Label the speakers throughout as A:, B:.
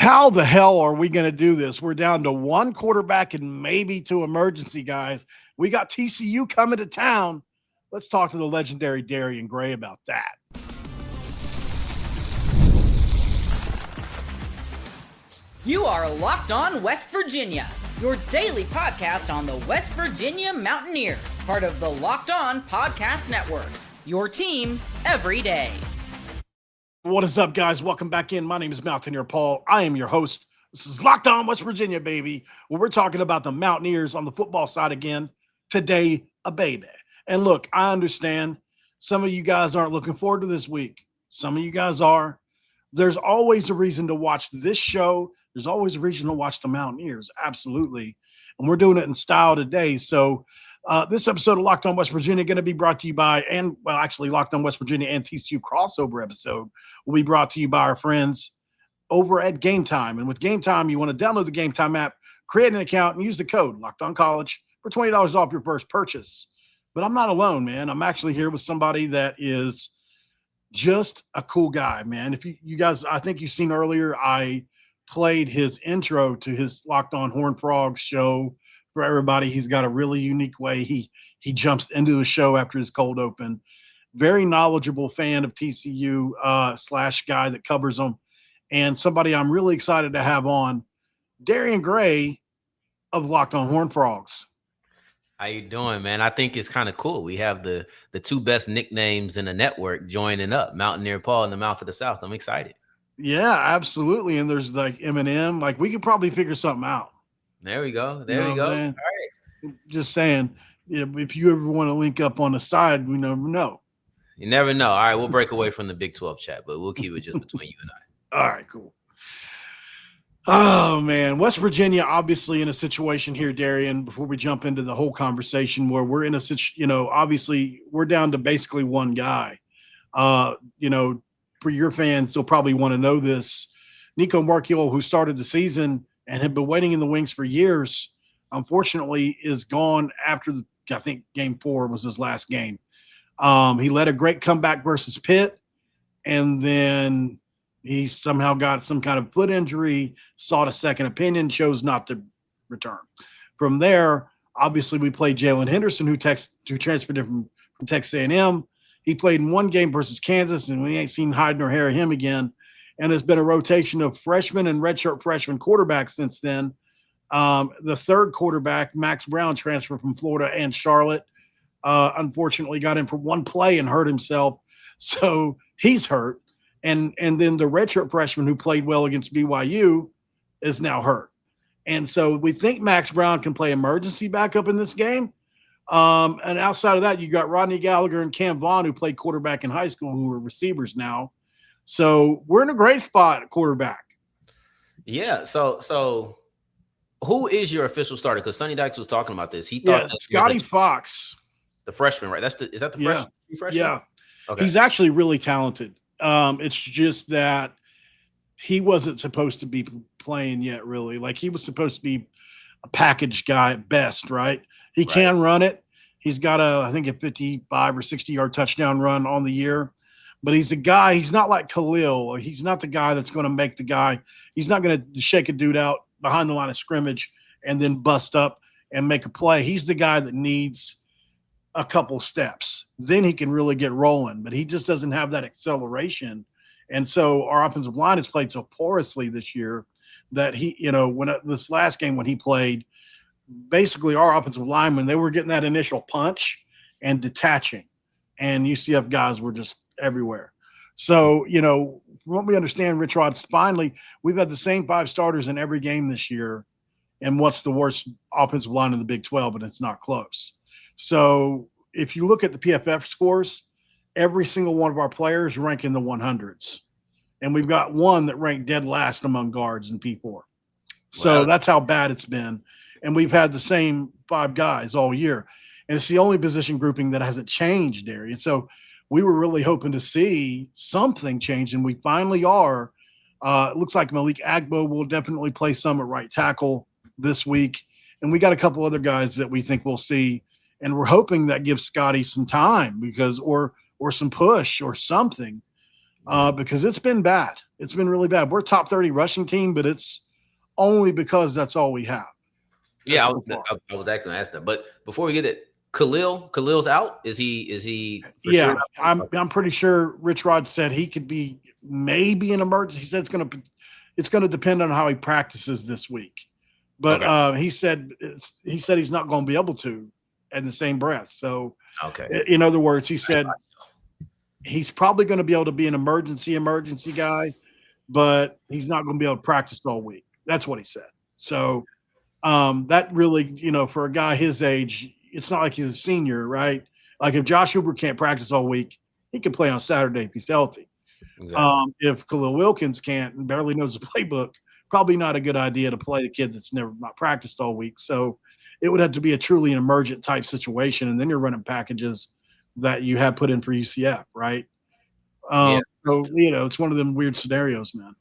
A: How the hell are we going to do this? We're down to one quarterback and maybe two emergency guys. We got TCU coming to town. Let's talk to the legendary Darrion Gray about that.
B: You are Locked On West Virginia, your daily podcast on the West Virginia Mountaineers, part of the Locked On Podcast Network, your team every day.
A: What is up, guys? Welcome back in. My name is Mountaineer Paul. I am your host. This is Locked On West Virginia, baby, where we're talking about the Mountaineers on the football side again. Today, a baby. And look, I understand some of you guys aren't looking forward to this week. Some of you guys are. There's always a reason to watch this show. There's always a reason to watch the Mountaineers. Absolutely. And we're doing it in style today. So this episode of Locked On West Virginia going to be brought to you by, Locked On West Virginia and TCU crossover episode will be brought to you by our friends over at Game Time. And with Game Time, you want to download the Game Time app, create an account, and use the code Locked On College for $20 off your first purchase. But I'm not alone, man. I'm actually here with somebody that is just a cool guy, man. If you guys, I think you've seen earlier, I played his intro to his Locked On Horned Frogs show for everybody. He's got a really unique way he jumps into the show after his cold open. Very knowledgeable fan of TCU / guy that covers them, and somebody I'm really excited to have on, Darrion Gray of Locked On Horned Frogs.
C: How you doing, man? I think it's kind of cool. We have the two best nicknames in the network joining up, Mountaineer Paul and the Mouth of the South. I'm excited.
A: Yeah, absolutely. And there's like Eminem. Like, we could probably figure something out.
C: There we go. There we go. All right.
A: Just saying, if you ever want to link up on the side, we never know.
C: You never know. All right, we'll break away from the Big 12 chat, but we'll keep it just between you and I.
A: All right, cool. Oh, man. West Virginia, obviously in a situation here, Darrion, before we jump into the whole conversation, where we're in a situation, obviously we're down to basically one guy. For your fans, they'll probably want to know this. Nico Marchiol, who started the season and had been waiting in the wings for years, unfortunately is gone after I think game 4 was his last game. He led a great comeback versus Pitt, and then he somehow got some kind of foot injury, sought a second opinion, chose not to return. From there, obviously we played Jalen Henderson, who transferred from Texas A&M. He played in one game versus Kansas, and we ain't seen hide nor hair of him again. And it's been a rotation of freshmen and redshirt freshman quarterbacks since then. The third quarterback, Max Brown, transferred from Florida and Charlotte. Unfortunately, got in for one play and hurt himself, so he's hurt. And then the redshirt freshman who played well against BYU is now hurt. And so we think Max Brown can play emergency backup in this game. And outside of that, you got Rodney Gallagher and Cam Vaughn, who played quarterback in high school, who are receivers now. So we're in a great spot at quarterback.
C: Yeah. So who is your official starter? Because Sonny Dykes was talking about this. He thought that
A: Scotty Fox,
C: the freshman, right? Is that the freshman?
A: Yeah.
C: Okay.
A: He's actually really talented. It's just that he wasn't supposed to be playing yet, really. Like, he was supposed to be a package guy at best, right? He can run it. He's got I think a 55 or 60-yard touchdown run on the year. But he's a guy, he's not like Khalil. He's not the guy that's going to make the guy. He's not going to shake a dude out behind the line of scrimmage and then bust up and make a play. He's the guy that needs a couple steps. Then he can really get rolling. But he just doesn't have that acceleration. And so our offensive line has played so porously this year that this last game when he played, basically our offensive linemen, they were getting that initial punch and detaching. And UCF guys were just everywhere. So, from what we understand, Rich Rod's finally, we've had the same 5 starters in every game this year. And what's the worst offensive line in the Big 12? And it's not close. So if you look at the PFF scores, every single one of our players rank in the 100s. And we've got one that ranked dead last among guards in P4. So that's how bad it's been. And we've had the same 5 guys all year. And it's the only position grouping that hasn't changed, Darrion. So we were really hoping to see something change, and we finally are. It looks like Malik Agbo will definitely play some at right tackle this week. And we got a couple other guys that we think we'll see. And we're hoping that gives Scotty some time or some push or something. because it's been bad. It's been really bad. We're a top 30 rushing team, but it's only because that's all we have.
C: Yeah, I was actually asking that. But before we get it, Khalil's out. Is he for sure?
A: I'm pretty sure Rich Rod said he could be maybe an emergency. He said it's gonna depend on how he practices this week. But okay. He said he's not going to be able to in the same breath. So in other words, he said he's probably going to be able to be an emergency guy, but he's not going to be able to practice all week. That's what he said. So that really, for a guy his age, it's not like he's a senior, right? Like if Josh Hoover can't practice all week, he can play on Saturday if he's healthy. Exactly. If Khalil Wilkins can't and barely knows the playbook, probably not a good idea to play the kid that's never not practiced all week. So it would have to be a truly an emergent type situation. And then you're running packages that you have put in for UCF, right? So, it's one of them weird scenarios, man.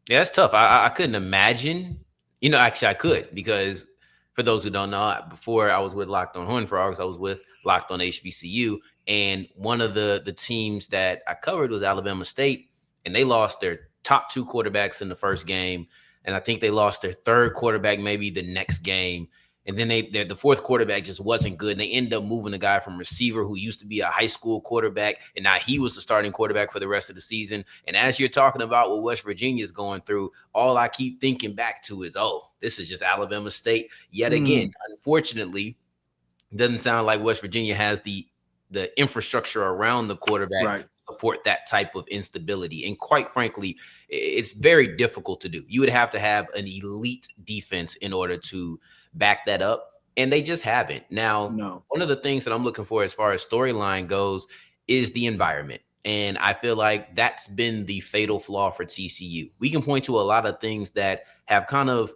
C: Yeah, it's tough. I couldn't imagine, actually I could, because for those who don't know, before I was with Locked on Horned Frogs, I was with Locked on HBCU. And one of the teams that I covered was Alabama State, and they lost their top 2 quarterbacks in the first game. And I think they lost their 3rd quarterback maybe the next game. And then the 4th quarterback just wasn't good. And they ended up moving a guy from receiver who used to be a high school quarterback, and now he was the starting quarterback for the rest of the season. And as you're talking about what West Virginia is going through, all I keep thinking back to is, this is just Alabama State yet again. Unfortunately, it doesn't sound like West Virginia has the infrastructure around the quarterback to support that type of instability. And quite frankly, it's very difficult to do. You would have to have an elite defense in order to back that up, and they just haven't. Now, one of the things that I'm looking for as far as storyline goes is the environment. And I feel like that's been the fatal flaw for TCU. We can point to a lot of things that have kind of,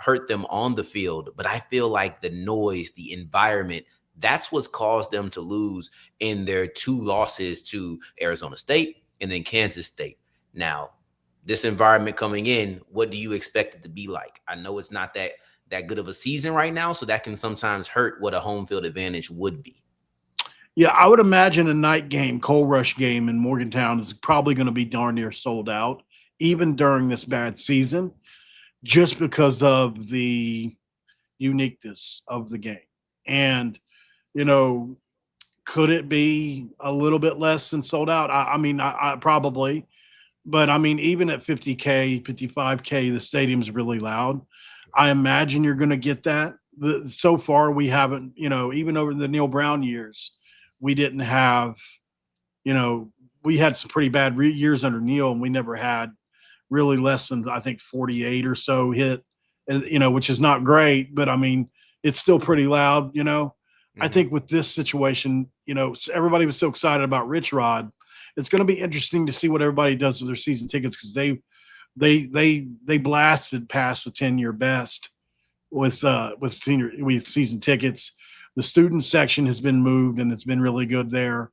C: hurt them on the field, but I feel like the noise, the environment, that's what's caused them to lose in their 2 losses to Arizona State and then Kansas State. Now, this environment coming in, what do you expect it to be like? I know it's not that good of a season right now, so that can sometimes hurt what a home field advantage would be.
A: Yeah, I would imagine a night game, coal rush game in Morgantown is probably going to be darn near sold out, even during this bad season, just because of the uniqueness of the game. And, could it be a little bit less than sold out? I probably, but even at 50K, 55K, the stadium's really loud. I imagine you're going to get that. So far, we haven't, even over the Neil Brown years, we didn't have, we had some pretty bad years under Neil, and we never had really less than, I think, 48 or so hit, which is not great, but it's still pretty loud, I think with this situation, everybody was so excited about Rich Rod. It's going to be interesting to see what everybody does with their season tickets, because they blasted past the 10-year best with season tickets. The student section has been moved, and it's been really good there.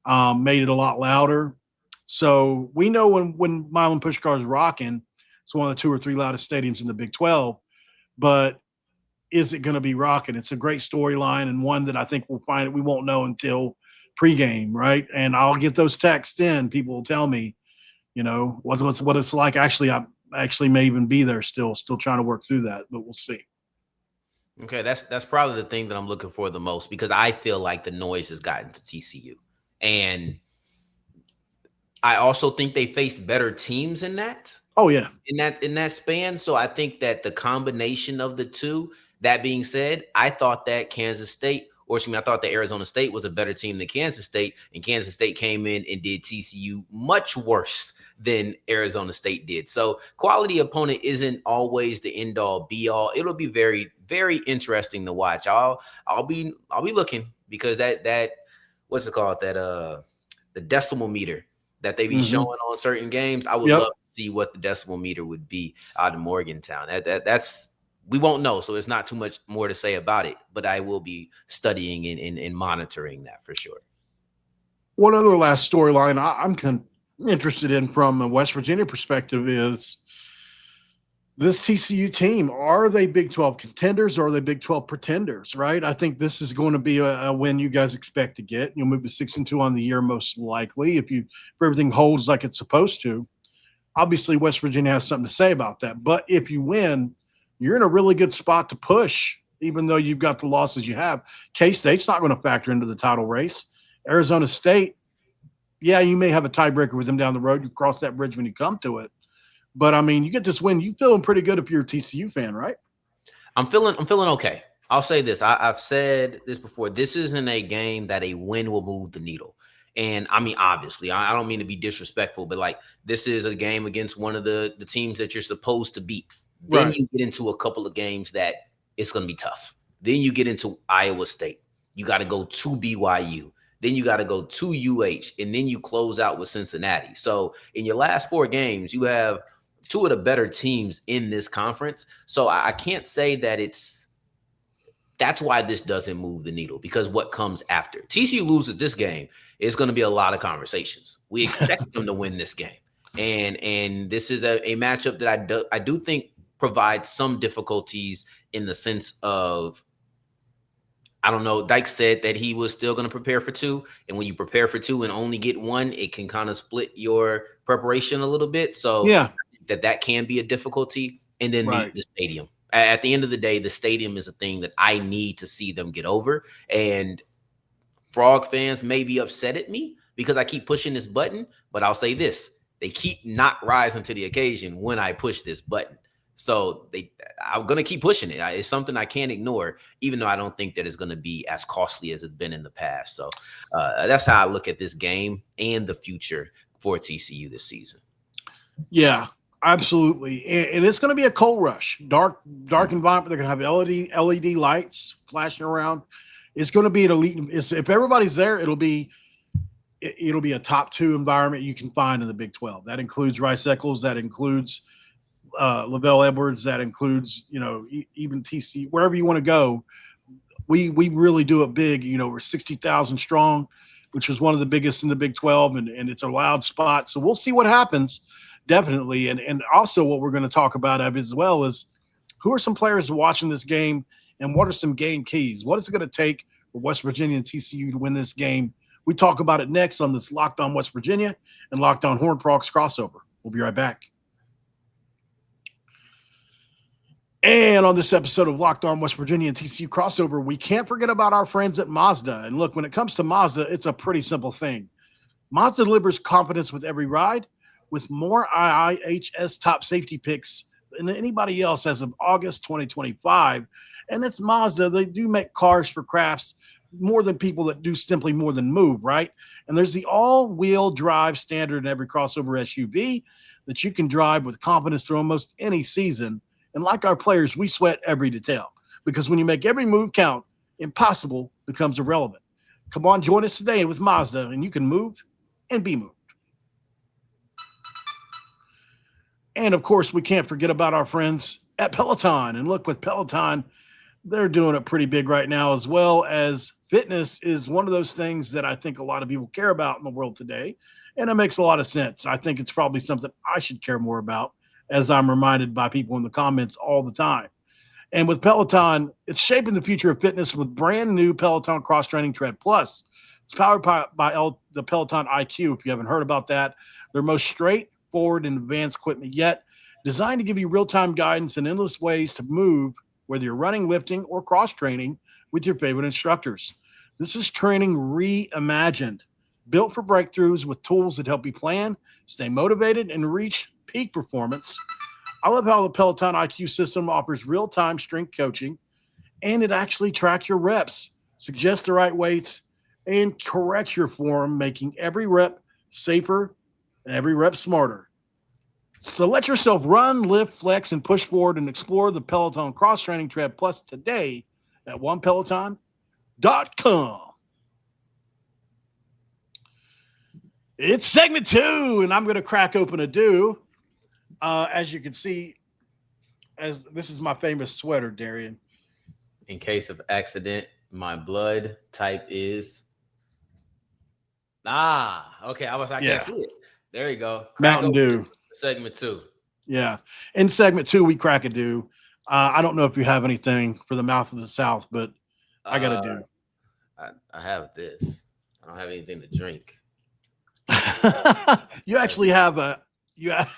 A: Made it a lot louder. So we know when Milan Pushkar is rocking, it's one of the 2 or 3 loudest stadiums in the Big 12. But is it going to be rocking? It's a great storyline, and one that I think we won't know until pregame, right? And I'll get those texts in. People will tell me, what it's like. Actually, I may even be there still trying to work through that, but we'll see.
C: Okay, that's probably the thing that I'm looking for the most, because I feel like the noise has gotten to TCU. And I also think they faced better teams in that.
A: Oh, yeah.
C: In that span. So I think that the combination of the two, that being said, I thought that I thought that Arizona State was a better team than Kansas State, and Kansas State came in and did TCU much worse than Arizona State did. So quality opponent isn't always the end all be all. It'll be very, very interesting to watch. I'll be looking, because that what's it called? That the decimal meter that they be showing on certain games. I would love to see what the decimal meter would be out of Morgantown. That's we won't know, so there's not too much more to say about it, but I will be studying and monitoring that for sure.
A: One other last storyline I'm interested in from a West Virginia perspective is this TCU team, are they Big 12 contenders or are they Big 12 pretenders, right? I think this is going to be a win you guys expect to get. You'll move to 6-2 on the year most likely if everything holds like it's supposed to. Obviously, West Virginia has something to say about that. But if you win, you're in a really good spot to push, even though you've got the losses you have. K-State's not going to factor into the title race. Arizona State, yeah, you may have a tiebreaker with them down the road. You cross that bridge when you come to it. But, I mean, you get this win. You feeling pretty good if you're a TCU fan, right?
C: I'm feeling okay. I'll say this. I've said this before. This isn't a game that a win will move the needle. And I mean, obviously, I don't mean to be disrespectful, but like this is a game against one of the teams that you're supposed to beat. Then you get into a couple of games that it's going to be tough. Then you get into Iowa State. You got to go to BYU. Then you got to go to UH. And then you close out with Cincinnati. So in your last 4 games, you have 2 of the better teams in this conference. So I can't say that that's why this doesn't move the needle, because what comes after TCU loses this game, it's going to be a lot of conversations. We expect them to win this game. And this is a matchup that I do think provides some difficulties in the sense of, I don't know, Dyke said that he was still going to prepare for 2. And when you prepare for 2 and only get 1, it can kind of split your preparation a little bit. So yeah, that can be a difficulty. And then the stadium. At the end of the day, the stadium is a thing that I need to see them get over. And Frog fans may be upset at me because I keep pushing this button, but I'll say this. They keep not rising to the occasion when I push this button. So I'm going to keep pushing it. It's something I can't ignore, even though I don't think that it's going to be as costly as it's been in the past. So that's how I look at this game and the future for TCU this season.
A: Yeah, absolutely. And it's going to be a cold rush, dark environment. They're going to have LED lights flashing around. It's going to be an elite. If everybody's there, it'll be a top 2 environment you can find in the Big 12. That includes Rice Eccles. That includes Lavelle Edwards. That includes, even TC, wherever you want to go. We really do it big. We're 60,000 strong, which is one of the biggest in the Big 12, and it's a loud spot. So we'll see what happens, definitely. And also what we're going to talk about as well is who are some players watching this game and what are some game keys? What is it going to take for West Virginia and TCU to win this game? We talk about it next on this Locked On West Virginia and Locked On Horned Frogs crossover. We'll be right back. And on this episode of Locked On West Virginia and TCU crossover, we can't forget about our friends at Mazda. And look, when it comes to Mazda, it's a pretty simple thing. Mazda delivers confidence with every ride, with more IIHS top safety picks than anybody else as of August 2025. And it's Mazda. They do make cars for crafts more than people that do simply more than move, right? And there's the all-wheel drive standard in every crossover SUV that you can drive with confidence through almost any season. And like our players, we sweat every detail because when you make every move count, impossible becomes irrelevant. Come on, join us today with Mazda, and you can move and be moved. And, of course, we can't forget about our friends at Peloton. And look, with Peloton, they're doing it pretty big right now, as well as fitness is one of those things that I think a lot of people care about in the world today. And it makes a lot of sense. I think it's probably something I should care more about, as I'm reminded by people in the comments all the time. And with Peloton, it's shaping the future of fitness with brand new Peloton Cross Training Tread Plus. It's powered by the Peloton IQ, if you haven't heard about that. Their most straightforward and advanced equipment yet, designed to give you real-time guidance and endless ways to move, whether you're running, lifting, or cross-training with your favorite instructors. This is training reimagined, built for breakthroughs with tools that help you plan, stay motivated, and reach peak performance. I love how the Peloton IQ system offers real-time strength coaching, and it actually tracks your reps, suggests the right weights, and corrects your form, making every rep safer and every rep smarter. So let yourself run, lift, flex, and push forward and explore the Peloton Cross Training Tread Plus today at onepeloton.com. It's segment 2, and I'm going to crack open a do. As you can see, as this is my famous sweater, Darrion.
C: In case of accident, my blood type is okay. I can't see it. There you go.
A: Mountain Dew.
C: Segment 2.
A: Yeah. In segment 2, we crack a do. I don't know if you have anything for the mouth of the South, but I got to do.
C: I have this. I don't have anything to drink.
A: You actually have you have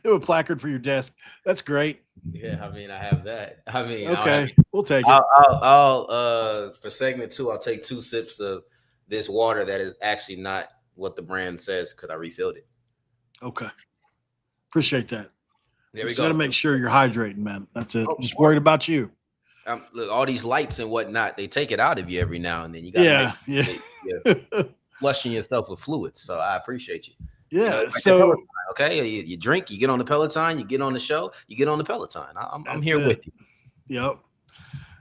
A: a placard for your desk. That's great.
C: Yeah, I mean, I have that. I mean,
A: Okay, we'll take it.
C: I'll for segment 2, I'll take 2 sips of this water that is actually not what the brand says because I refilled it.
A: Okay, appreciate that.
C: There we
A: Got to
C: go.
A: make sure you're hydrating, man. That's it.
C: Oh,
A: Just worried about you.
C: Look, all these lights and whatnot, they take it out of you every now and then. You got to flushing yourself with fluids. So I appreciate you.
A: Yeah.
C: Like
A: so
C: okay, you drink, you get on the Peloton, you get on the show, you get on the Peloton. I'm here with you.
A: Yep.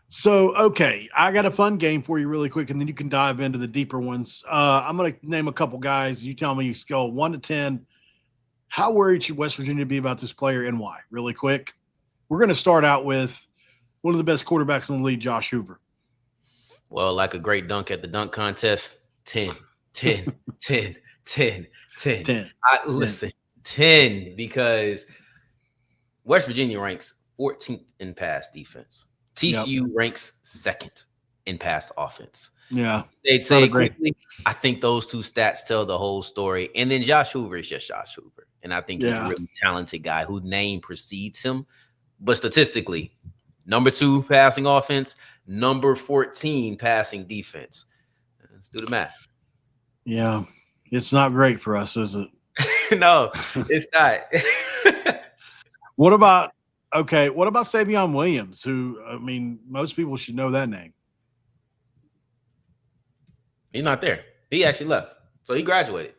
A: So okay, I got a fun game for you really quick, and then you can dive into the deeper ones. I'm going to name a couple guys. You tell me you scale 1 to 10. How worried should West Virginia be about this player and why? Really quick. We're going to start out with one of the best quarterbacks in the league, Josh Hoover.
C: Well, like a great dunk at the dunk contest, 10, 10, 10, 10, 10.
A: 10.
C: Listen, 10, because West Virginia ranks 14th in pass defense. TCU ranks 2nd in pass offense.
A: Yeah.
C: They'd say quickly, I think those 2 stats tell the whole story. And then Josh Hoover is just Josh Hoover. And I think he's a really talented guy whose name precedes him. But statistically, number 2 passing offense, number 14 passing defense. Let's do the math.
A: Yeah. It's not great for us, is it?
C: No, it's not.
A: What about Savion Williams, who, I mean, most people should know that name.
C: He's not there. He actually left. So he graduated.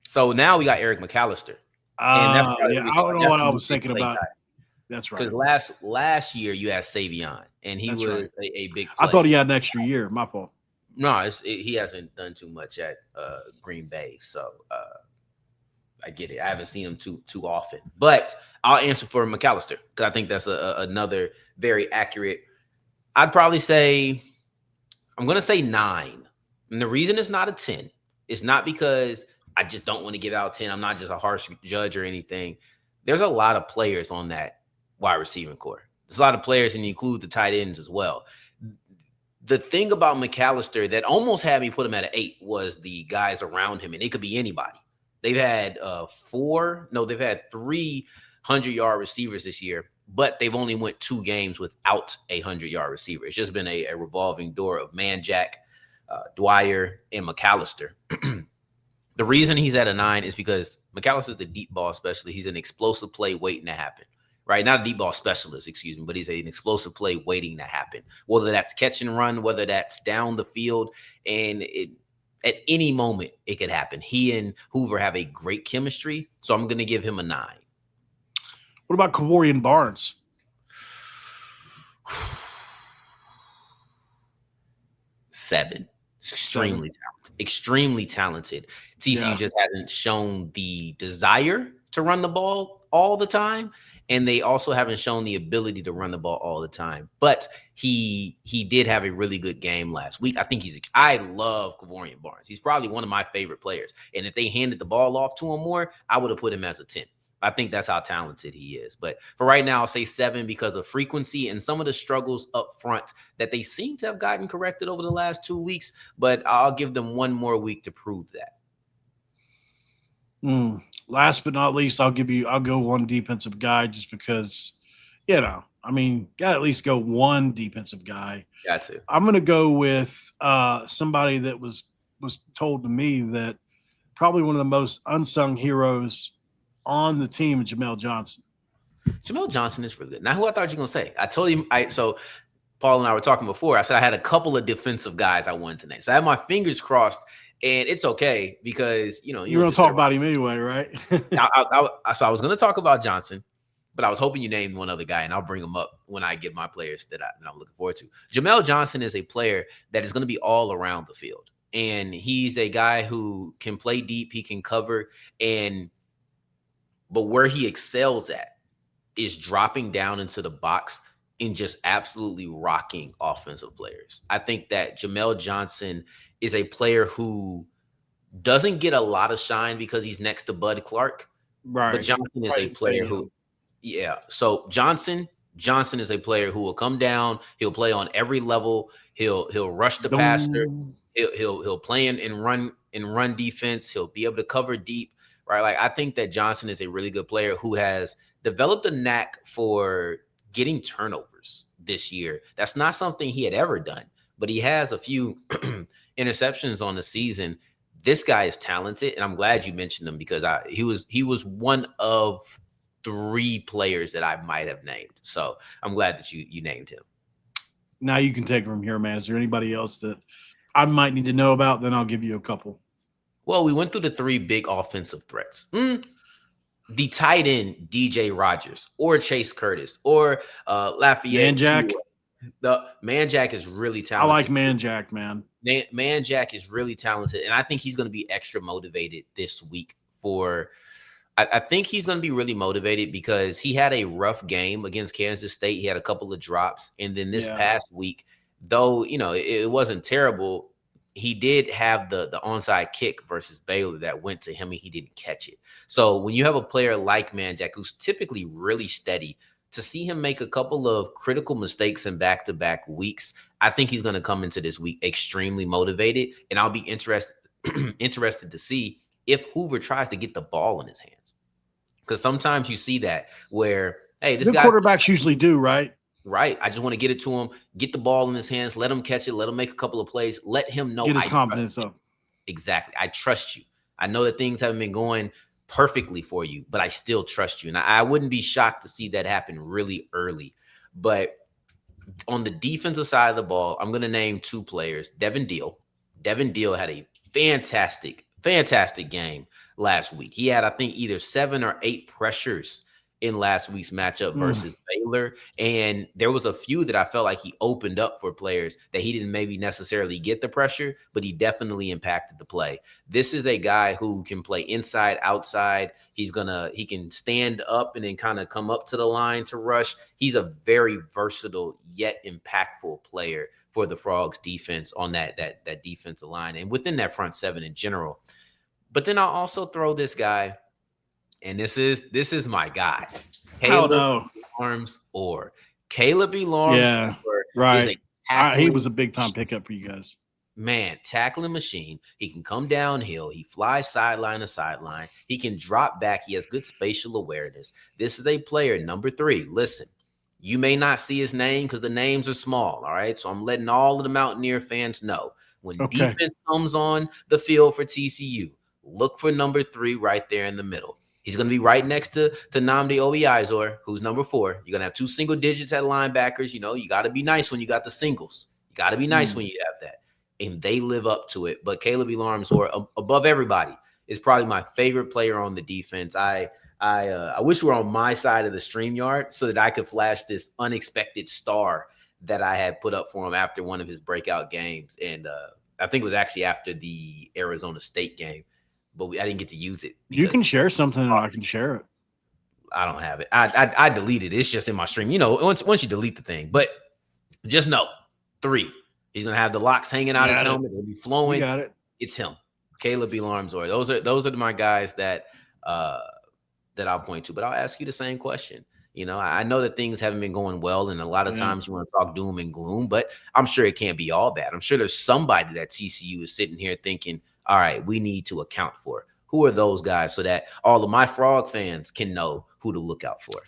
C: So now we got Eric McAlister.
A: I don't know what I was thinking about. That's right.
C: Because last year you had Savion, and he was a big player.
A: I thought he had an extra year. My fault.
C: No, he hasn't done too much at Green Bay, so I get it. I haven't seen him too often, but I'll answer for McAlister because I think that's another very accurate. I'd probably say I'm going to say 9, and the reason it's not a 10 is not because I just don't want to give out 10. I'm not just a harsh judge or anything. There's a lot of players on that wide receiving core. There's a lot of players, and you include the tight ends as well. The thing about McAlister that almost had me put him at an 8 was the guys around him, and it could be anybody. They've had 3 100-yard receivers this year, but they've only went 2 games without a 100-yard receiver. It's just been a revolving door of Manjack, Dwyer, and McAlister. The reason he's at a 9 is because McAlister's a deep ball specialist. He's an explosive play waiting to happen. Right, not a deep ball specialist, excuse me, but he's an explosive play waiting to happen. Whether that's catch and run, whether that's down the field, and at any moment it could happen. He and Hoover have a great chemistry, so I'm going to give him a 9.
A: What about Kavorian Barnes?
C: 7. Extremely talented. TCU just hasn't shown the desire to run the ball all the time. And they also haven't shown the ability to run the ball all the time. But he did have a really good game last week. I love Kavorian Barnes. He's probably one of my favorite players. And if they handed the ball off to him more, I would have put him as a 10. I think that's how talented he is. But for right now, I'll say 7 because of frequency and some of the struggles up front that they seem to have gotten corrected over the last 2 weeks. But I'll give them 1 more week to prove that.
A: Last but not least, I'll go 1 defensive guy just because, got to at least go 1 defensive guy.
C: Got to.
A: I'm going to go with somebody that was told to me that probably one of the most unsung heroes on the team, Jamel Johnson.
C: Jamel Johnson is really good. Now, who I thought you were going to say? I told him, so Paul and I were talking before. I said I had a couple of defensive guys I wanted to name. So I had my fingers crossed. And it's okay because, you're
A: going to talk about him anyway, right?
C: So I was going to talk about Johnson, but I was hoping you named one other guy, and I'll bring him up when I get my players that I'm looking forward to. Jamel Johnson is a player that is going to be all around the field. And he's a guy who can play deep, he can cover, but where he excels at is dropping down into the box and just absolutely rocking offensive players. I think that Jamel Johnson is a player who doesn't get a lot of shine because he's next to Bud Clark,
A: Right.
C: But Johnson is a player who, So Johnson is a player who will come down. He'll play on every level. He'll rush the passer. He'll play in run defense. He'll be able to cover deep, right? Like, I think that Johnson is a really good player who has developed a knack for getting turnovers this year. That's not something he had ever done, but he has a few interceptions on the season. This guy is talented, and I'm glad you mentioned him because he was one of 3 players that I might have named. So I'm glad that you named him.
A: Now you can take it from here, man. Is there anybody else that I might need to know about? Then I'll give you a couple.
C: Well, we went through the 3 big offensive threats. The tight end, DJ Rogers, or Chase Curtis, or Lafayette.
A: Manjack.
C: The Manjack is really talented.
A: I like Manjack, man.
C: Manjack is really talented, and I think he's going to be extra motivated this week I think he's going to be really motivated because he had a rough game against Kansas State. He had a couple of drops, and then this past week, though, it wasn't terrible, he did have the onside kick versus Baylor that went to him, and he didn't catch it. So when you have a player like Manjack, who's typically really steady, to see him make a couple of critical mistakes in back-to-back weeks, I think he's going to come into this week extremely motivated, and I'll be interested to see if Hoover tries to get the ball in his hands. Because sometimes you see that where, hey, this guy,
A: quarterbacks usually do, right?
C: Right. I just want to get it to him, get the ball in his hands, let him catch it, let him make a couple of plays, let him know.
A: Get his confidence up.
C: Exactly. I trust you. I know that things haven't been going perfectly for you, but I still trust you. And I wouldn't be shocked to see that happen really early. But on the defensive side of the ball, I'm going to name 2 players. Devin Deal. Devin Deal had a fantastic game last week. He had, I think, either 7 or 8 pressures in last week's matchup versus Baylor. And there was a few that I felt like he opened up for players that he didn't maybe necessarily get the pressure, but he definitely impacted the play. This is a guy who can play inside, outside. He can stand up and then kind of come up to the line to rush. He's a very versatile yet impactful player for the Frogs defense on that defensive line and within that front 7 in general. But then I'll also throw this guy, and this is my guy, Caleb Arms or Caleb Arms.
A: Yeah, right. He was a big time pickup for you guys.
C: Man, tackling machine. He can come downhill. He flies sideline to sideline. He can drop back. He has good spatial awareness. This is a player, number 3. Listen, you may not see his name because the names are small, all right? So I'm letting all of the Mountaineer fans know. When defense comes on the field for TCU, look for number 3 right there in the middle. He's going to be right next to Nnamdi Obiizor, who's number 4. You're going to have 2 single digits at linebackers. You got to be nice when you got the singles. You got to be nice when you have that. And they live up to it. But Caleb Arms, or above everybody, is probably my favorite player on the defense. I wish we were on my side of the StreamYard so that I could flash this unexpected star that I had put up for him after one of his breakout games. And I think it was actually after the Arizona State game. But I didn't get to use it.
A: You can share something and I can share it.
C: I don't have it. I deleted it. It's just in my stream. Once you delete the thing. But just know, 3. He's going to have the locks hanging out his helmet. It'll be flowing.
A: You got it.
C: It's him. Caleb Arms. Those are my guys that I'll point to. But I'll ask you the same question. I know that things haven't been going well, and a lot of times you want to talk doom and gloom, but I'm sure it can't be all bad. I'm sure there's somebody that TCU is sitting here thinking, all right, we need to account for. Who are those guys so that all of my Frog fans can know who to look out for?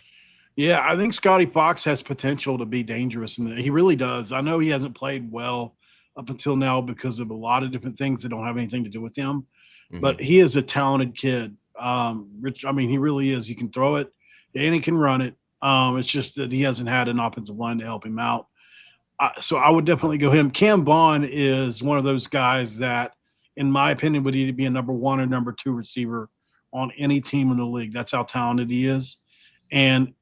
A: Yeah, I think Scotty Fox has potential to be dangerous, and he really does. I know he hasn't played well up until now because of a lot of different things that don't have anything to do with him, but he is a talented kid. He really is. He can throw it, and he can run it. It's just that he hasn't had an offensive line to help him out. So I would definitely go him. Cam Vaughn is one of those guys that, in my opinion, would either be a number 1 or number 2 receiver on any team in the league. That's how talented he is. And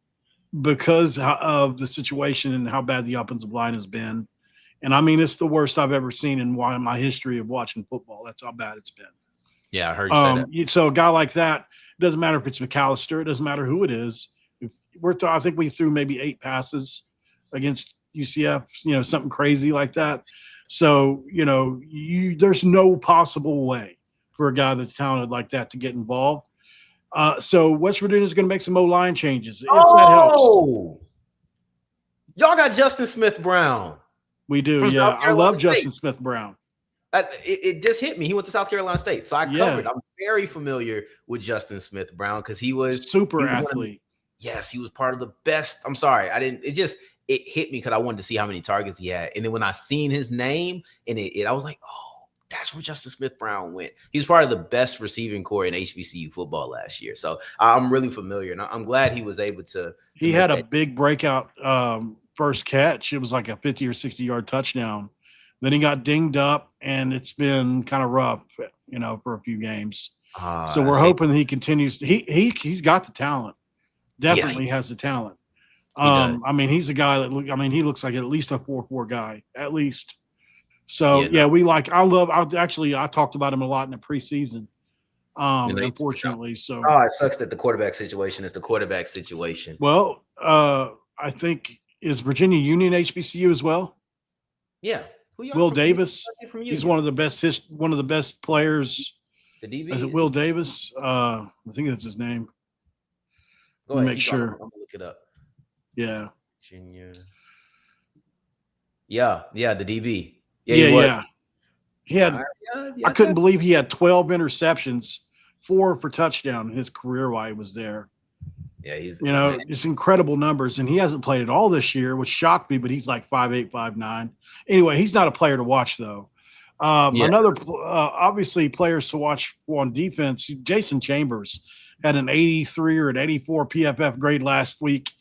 A: because of the situation and how bad the offensive line has been, and I mean, it's the worst I've ever seen in my history of watching football. That's how bad it's been.
C: Yeah, I heard you say that.
A: So a guy like that, it doesn't matter if it's McAlister. It doesn't matter who it is. I think we threw maybe 8 passes against UCF, something crazy like that. So, there's no possible way for a guy that's talented like that to get involved. So West Virginia is going to make some O-line changes if that helps.
C: Oh, y'all got Justin Smith-Brown.
A: We do,
C: From
A: yeah.
C: South
A: I love
C: Carolina
A: Justin Smith-Brown.
C: It just hit me. He went to South Carolina State, so I covered. I'm very familiar with Justin Smith-Brown because he was
A: super athlete.
C: Yes, he was part of the best. I'm sorry, I didn't. It hit me because I wanted to see how many targets he had, and then when I seen his name and I was like, oh. That's where Justin Smith-Brown went. He was part of the best receiving core in HBCU football last year. So I'm really familiar, and I'm glad he was able to.
A: He had a big breakout first catch. It was like a 50 or 60-yard touchdown. Then he got dinged up, and it's been kind of rough, for a few games. So we're hoping that he continues. He's got the talent. Definitely has the talent. I mean, he's a guy that he looks like at least a 4.4 guy, at least. So I talked about him a lot in the preseason. Unfortunately, so
C: it sucks that the quarterback situation is the quarterback situation.
A: Well, I think is Virginia Union HBCU as well.
C: Yeah,
A: Will Davis. He's one of the best players.
C: The DB
A: is it Will Davis? I think that's his name.
C: Go ahead,
A: make sure.
C: I'm gonna look it up.
A: Yeah.
C: Virginia. Yeah, the DB.
A: Yeah. He had. I couldn't believe he had 12 interceptions, 4 for touchdown in his career while he was there.
C: Yeah, he's
A: it's incredible numbers, and he hasn't played at all this year, which shocked me. But he's like 5'8", 5'9". Anyway, he's not a player to watch though. Another obviously players to watch on defense. Jason Chambers had an 83 or an 84 PFF grade last week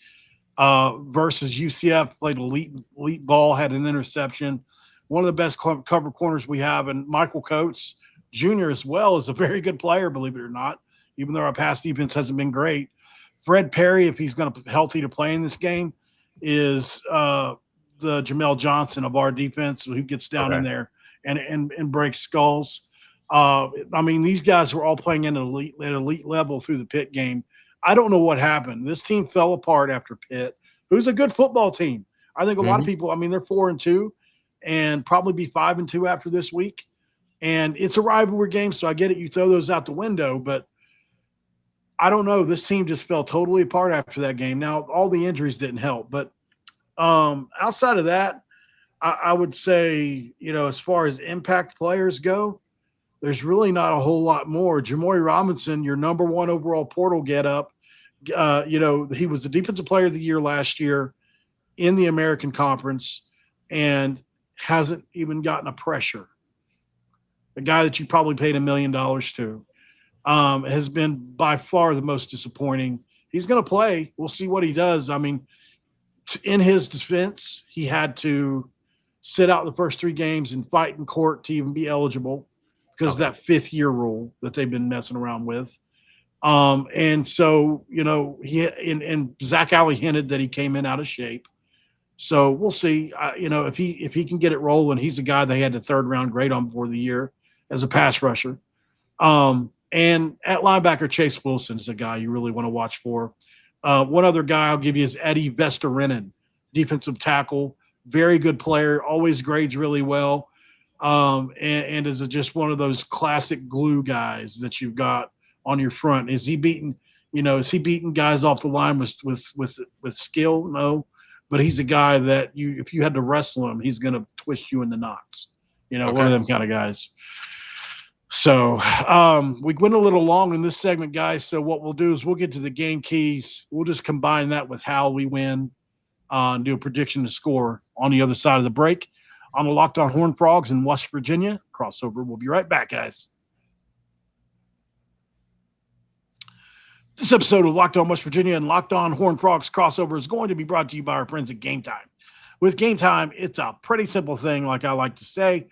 A: versus UCF. Played elite ball, had an interception. One of the best cover corners we have, and Michael Coates Jr. as well is a very good player, believe it or not, even though our pass defense hasn't been great. Fred Perry, if he's going to be healthy to play in this game, is the Jamel Johnson of our defense, who gets down in there and breaks skulls. These guys were all playing at elite level through the Pitt game. I don't know what happened. This team fell apart after Pitt, who's a good football team. I think a lot of people, they're 4-2. And probably be 5-2 after this week. And it's a rivalry game, so I get it. You throw those out the window, but I don't know. This team just fell totally apart after that game. Now, all the injuries didn't help, but outside of that, I would say, as far as impact players go, there's really not a whole lot more. Jamori Robinson, your number 1 overall portal get-up, he was the defensive player of the year last year in the American Conference, and hasn't even gotten a pressure. A guy that you probably paid $1 million to has been by far the most disappointing. He's going to play. We'll see what he does. In his defense, he had to sit out the first 3 games and fight in court to even be eligible because of that 5th-year rule that they've been messing around with. And so, and Zach Alley hinted that he came in out of shape. So we'll see. If he can get it rolling, he's a guy they had the 3rd-round grade on before the year as a pass rusher. And at linebacker, Chase Wilson is a guy you really want to watch for. One other guy I'll give you is Eddie Vesterinen, defensive tackle, very good player, always grades really well, and is just one of those classic glue guys that you've got on your front. Is he beating guys off the line with skill? No. But he's a guy that if you had to wrestle him, he's going to twist you in the knots. One of them kind of guys. So we went a little long in this segment, guys. So what we'll do is we'll get to the game keys. We'll just combine that with how we win and do a prediction to score on the other side of the break on the Locked On Horned Frogs in West Virginia crossover. We'll be right back, guys. This episode of Locked On West Virginia and Locked On Horned Frogs crossover is going to be brought to you by our friends at Game Time. With Game Time, it's a pretty simple thing, like I like to say.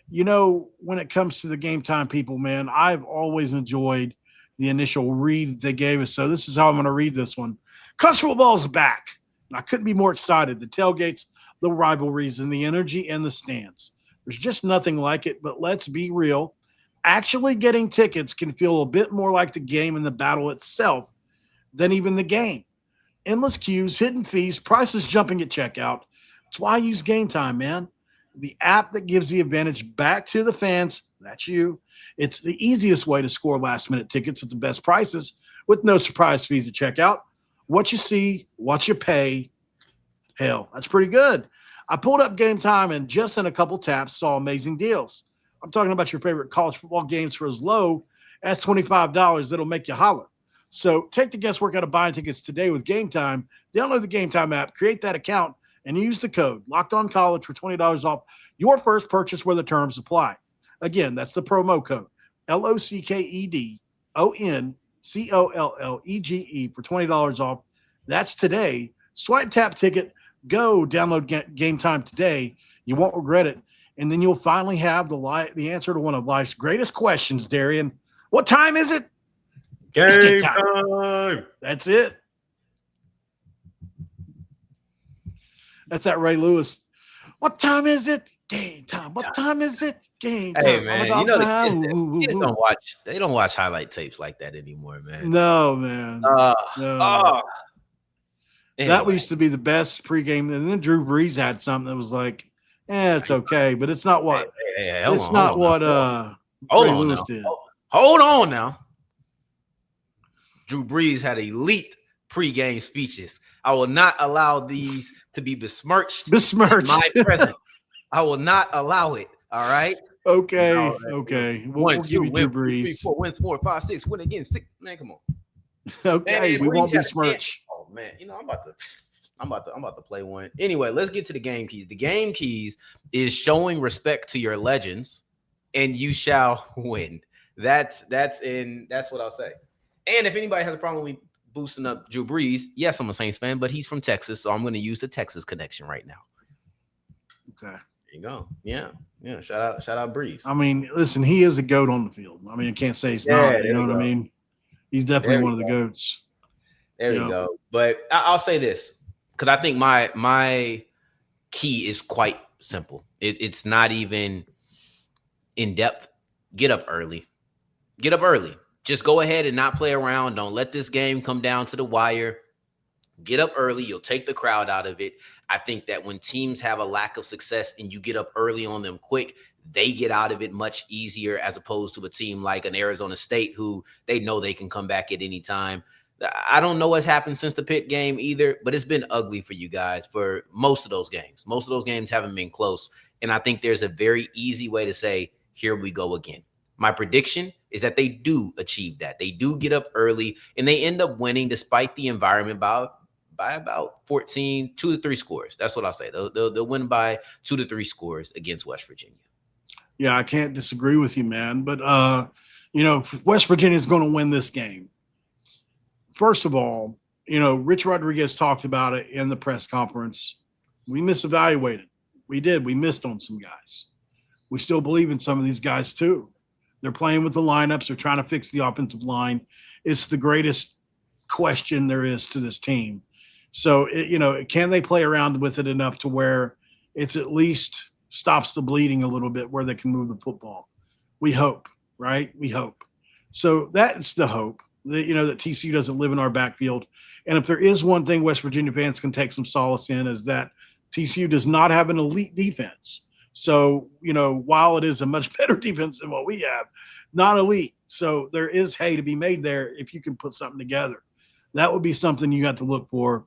A: When it comes to the Game Time people, man, I've always enjoyed the initial read that they gave us. So this is how I'm going to read this one. College football is back. And I couldn't be more excited. The tailgates, the rivalries, and the energy and the stands. There's just nothing like it, but let's be real. Actually getting tickets can feel a bit more like the game and the battle itself than even the game. Endless queues, hidden fees, prices jumping at checkout. That's why I use Game Time, man. The app that gives the advantage back to the fans. That's you. It's the easiest way to score last-minute tickets at the best prices with no surprise fees at checkout. What you see, what you pay. Hell, that's pretty good. I pulled up Game Time and just in a couple taps saw amazing deals. I'm talking about your favorite college football games for as low as $25. That'll make you holler. So take the guesswork out of buying tickets today with Game Time. Download the Game Time app, create that account, and use the code LOCKEDONCollege for $20 off your first purchase where the terms apply. Again, that's the promo code LOCKEDONCOLLEGE for $20 off. That's today. Swipe, tap, ticket. Go download Game Time today. You won't regret it. And then you'll finally have the answer to one of life's greatest questions, Darrion. What time is it?
D: Game time.
A: That's it. That's that Ray Lewis. What time is it? Game time. What time is it? Game time.
C: Hey man, you know the kids don't watch. They don't watch highlight tapes like that anymore, man.
A: No, man. No.
C: Anyway.
A: That used to be the best pregame, and then Drew Brees had something that was like, it's okay, but it's not what. It's not what Ray Lewis did.
C: Hold on now. Drew Brees had elite pregame speeches. I will not allow these to be besmirched. In my presence. I will not allow it. All right.
A: Okay. Okay. We'll give you Drew Brees.
C: 3, 4, win 4, 5, 6, win again 6. Man, come on.
A: Okay,
C: man,
A: we won't besmirch.
C: Oh man, you know I'm about to play one. Anyway, let's get to the game keys. The game keys is showing respect to your legends, and you shall win. That's what I'll say. And if anybody has a problem with me boosting up Drew Brees, yes, I'm a Saints fan, but he's from Texas, so I'm going to use the Texas connection right now.
A: Okay.
C: There you go. Yeah. Shout out Brees.
A: I mean, listen, he is a goat on the field. I mean, I can't say he's not. You know what I mean? He's definitely one of the goats.
C: There you go. But I'll say this, because I think my key is quite simple. It's not even in depth. Get up early. Get up early. Just go ahead and not play around. Don't let this game come down to the wire. Get up early. You'll take the crowd out of it. I think that when teams have a lack of success and you get up early on them quick, they get out of it much easier as opposed to a team like an Arizona State who they know they can come back at any time. I don't know what's happened since the Pitt game either, but it's been ugly for you guys for most of those games. Most of those games haven't been close. And I think there's a very easy way to say, here we go again. My prediction is that they do achieve that. They do get up early and they end up winning despite the environment by about 14, 2 to 3 scores. That's what I'll say. They'll win by 2 to 3 scores against West Virginia.
A: Yeah, I can't disagree with you, man. But, West Virginia is going to win this game. First of all, Rich Rodriguez talked about it in the press conference. We misevaluated. We did. We missed on some guys. We still believe in some of these guys, too. They're playing with the lineups. They're trying to fix the offensive line. It's the greatest question there is to this team. So, can they play around with it enough to where it's at least stops the bleeding a little bit where they can move the football? We hope, right? We hope. So that's the hope that, that TCU doesn't live in our backfield. And if there is one thing West Virginia fans can take some solace in is that TCU does not have an elite defense. So, while it is a much better defense than what we have, not elite. So there is hay to be made there if you can put something together. That would be something you got to look for.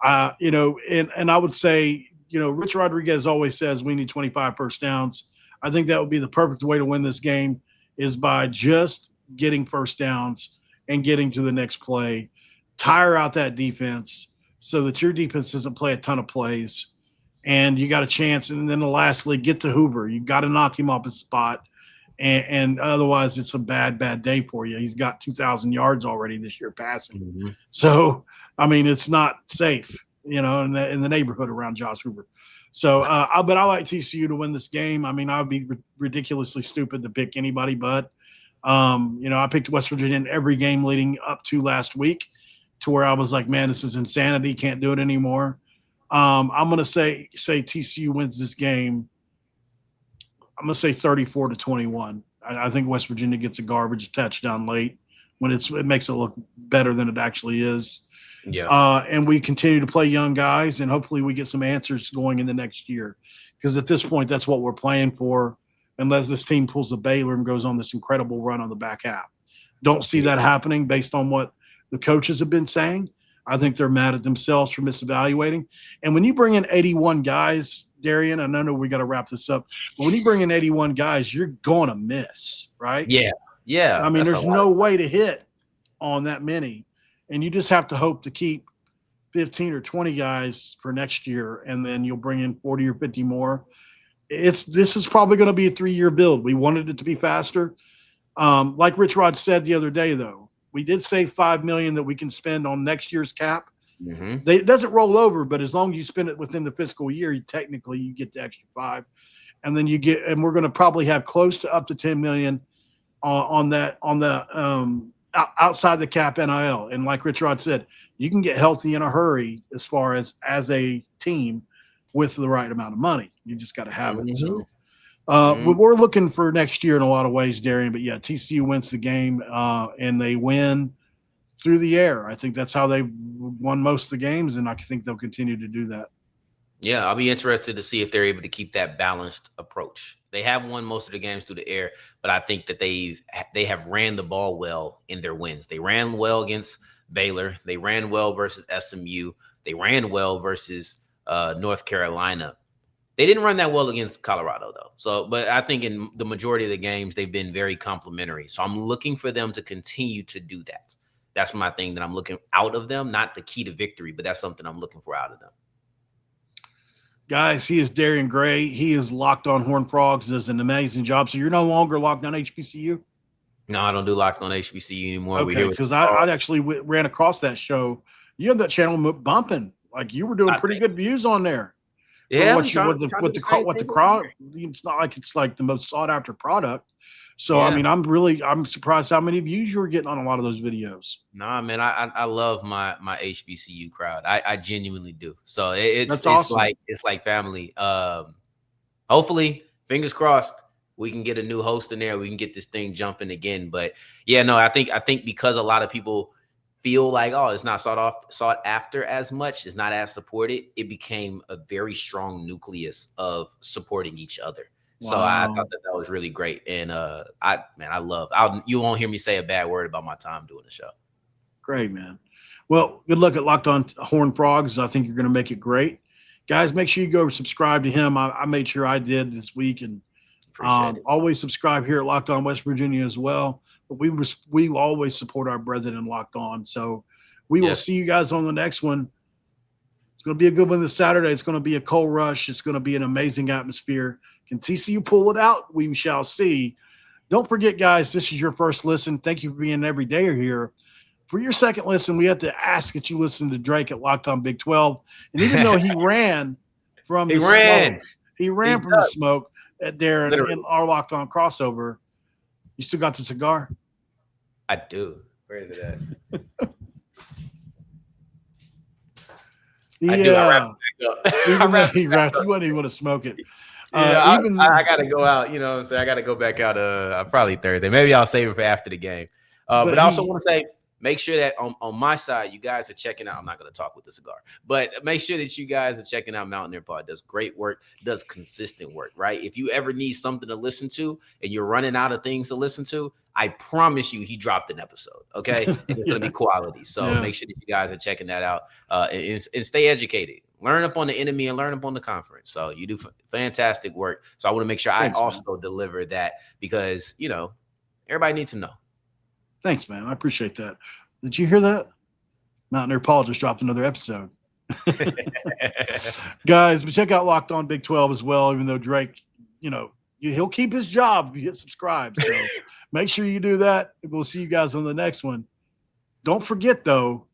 A: And I would say, Rich Rodriguez always says we need 25 first downs. I think that would be the perfect way to win this game is by just getting first downs and getting to the next play. Tire out that defense so that your defense doesn't play a ton of plays. And you got a chance. And then lastly, get to Hoover. You got to knock him off his spot. And otherwise, it's a bad day for you. He's got 2,000 yards already this year passing. Mm-hmm. So, I mean, it's not safe, in the neighborhood around Josh Hoover. So, but I like TCU to win this game. I mean, I would be ridiculously stupid to pick anybody, but, I picked West Virginia in every game leading up to last week to where I was like, man, this is insanity. Can't do it anymore. I'm going to say TCU wins this game. I'm going to say 34-21. I think West Virginia gets a garbage touchdown late when it makes it look better than it actually is.
C: Yeah.
A: And we continue to play young guys, and hopefully we get some answers going in the next year. Because at this point, that's what we're playing for, unless this team pulls a Baylor and goes on this incredible run on the back half. Don't see that happening based on what the coaches have been saying. I think they're mad at themselves for misevaluating. And when you bring in 81 guys, Darrion, and I know we got to wrap this up, but when you bring in 81 guys, you're going to miss, right?
C: Yeah.
A: I mean, there's no way to hit on that many. And you just have to hope to keep 15 or 20 guys for next year, and then you'll bring in 40 or 50 more. This is probably going to be a 3-year build. We wanted it to be faster. Like Rich Rod said the other day, though, we did save $5 million that we can spend on next year's cap.
C: Mm-hmm.
A: It doesn't roll over, but as long as you spend it within the fiscal year, you get the extra 5, and then we're going to probably have close to up to 10 million on the outside the cap NIL. And like Rich Rod said, you can get healthy in a hurry as far as a team with the right amount of money. You just got to have it. So we're looking for next year in a lot of ways, Darrion. But yeah, TCU wins the game, and they win through the air. I think that's how they've won most of the games, and I think they'll continue to do that.
C: Yeah, I'll be interested to see if they're able to keep that balanced approach. They have won most of the games through the air, but I think that they have ran the ball well in their wins. They ran well against Baylor. They ran well versus SMU. They ran well versus North Carolina. They didn't run that well against Colorado, though. So, but I think in the majority of the games, they've been very complimentary. So I'm looking for them to continue to do that. That's my thing that I'm looking out of them, not the key to victory, but that's something I'm looking for out of them.
A: Guys, he is Darrion Gray. He is Locked On Horned Frogs, does an amazing job. So you're no longer Locked On HBCU?
C: No, I don't do Locked On HBCU anymore.
A: Okay, because I actually ran across that show. You had that channel bumping. Like, you were doing pretty good views on there.
C: Yeah,
A: with the crowd, it's not like it's like the most sought after product. So
C: yeah.
A: I mean, I'm surprised how many views you were getting on a lot of those videos.
C: Nah, man, I love my HBCU crowd. I genuinely do. So it's
A: awesome.
C: it's like family. Hopefully, fingers crossed, we can get a new host in there. We can get this thing jumping again. But yeah, no, I think because a lot of people feel like, oh, it's not sought after as much, it's not as supported, it became a very strong nucleus of supporting each other. Wow. So I thought that was really great. And you won't hear me say a bad word about my time doing the show.
A: Great, man. Well, good luck at Locked On Horned Frogs. I think you're going to make it great. Guys, make sure you go subscribe to him. I made sure I did this week, and always subscribe here at Locked On West Virginia as well. But we always support our brethren in Locked On. So we will see you guys on the next one. It's going to be a good one this Saturday. It's going to be a cold rush. It's going to be an amazing atmosphere. Can TCU pull it out? We shall see. Don't forget, guys, this is your first listen. Thank you for being every day here. For your second listen, we have to ask that you listen to Drake at Locked On Big 12. And even though he ran from the smoke at Darrion in our Locked On crossover, you still got the cigar?
C: I do. Where is it at? I do. I wrapped it up.
A: You wouldn't even want to smoke it.
C: Yeah, I got to go out. You know what I'm saying? I got to go back out probably Thursday. Maybe I'll save it for after the game. But I also want to say, make sure that on my side, you guys are checking out. I'm not going to talk with the cigar, but make sure that you guys are checking out Mountaineer Paul. Does great work, does consistent work, right? If you ever need something to listen to and you're running out of things to listen to, I promise you he dropped an episode, okay? And it's going to be quality. So make sure that you guys are checking that out and stay educated. Learn up on the enemy and learn up on the conference. So you do fantastic work. So I want to make sure I also deliver that because, everybody needs to know.
A: Thanks, man. I appreciate that. Did you hear that? Mountaineer Paul just dropped another episode. Guys, but check out Locked On Big 12 as well, even though Drake, he'll keep his job if you hit subscribe. So make sure you do that. We'll see you guys on the next one. Don't forget, though,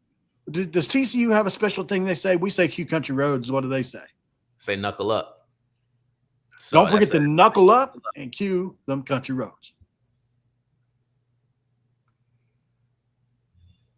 A: does TCU have a special thing they say? We say Q Country Roads. What do they say?
C: Say knuckle up.
A: So don't forget to knuckle up and cue them country roads.